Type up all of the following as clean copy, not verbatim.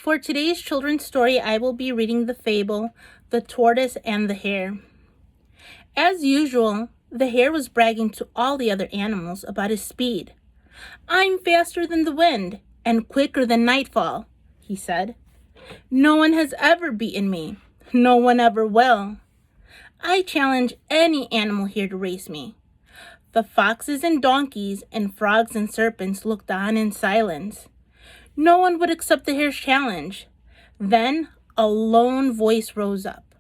For today's children's story, I will be reading the fable, The Tortoise and the Hare. As usual, the hare was bragging to all the other animals about his speed. "I'm faster than the wind and quicker than nightfall," he said. "No one has ever beaten me. No one ever will. I challenge any animal here to race me." The foxes and donkeys and frogs and serpents looked on in silence. No one would accept the hare's challenge. Then a lone voice rose up.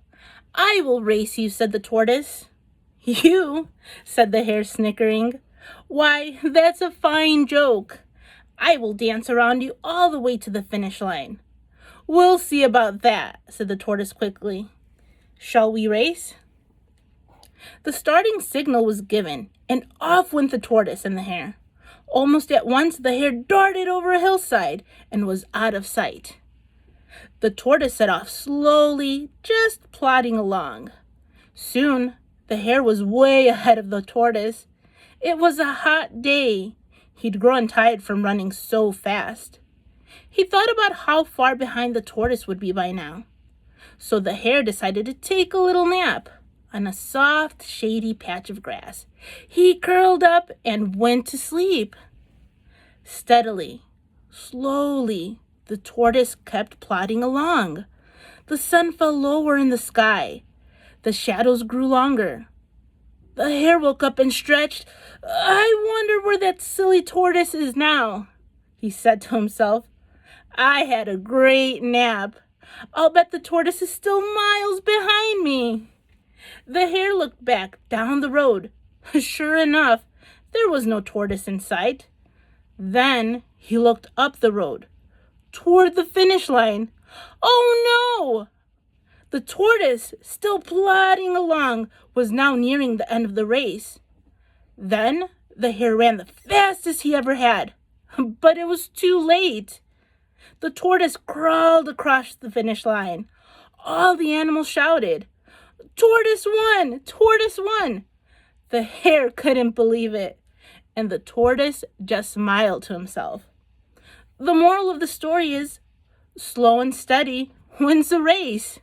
"I will race you," said the tortoise. "You?" said the hare, snickering. "Why, that's a fine joke. I will dance around you all the way to the finish line." "We'll see about that," said the tortoise quickly. "Shall we race?" The starting signal was given, and off went the tortoise and the hare. Almost at once, the hare darted over a hillside and was out of sight. The tortoise set off slowly, just plodding along. Soon, the hare was way ahead of the tortoise. It was a hot day. He'd grown tired from running so fast. He thought about how far behind the tortoise would be by now. So the hare decided to take a little nap on a soft, shady patch of grass. He curled up and went to sleep. Steadily, slowly, the tortoise kept plodding along. The sun fell lower in the sky. The shadows grew longer. The hare woke up and stretched. "I wonder where that silly tortoise is now," he said to himself. "I had a great nap. I'll bet the tortoise is still miles behind me." The hare looked back down the road. Sure enough, there was no tortoise in sight. Then he looked up the road, toward the finish line. Oh no! The tortoise, still plodding along, was now nearing the end of the race. Then the hare ran the fastest he ever had, but it was too late. The tortoise crawled across the finish line. All the animals shouted, "Tortoise won! Tortoise won!" The hare couldn't believe it, and the tortoise just smiled to himself. The moral of the story is, slow and steady wins the race.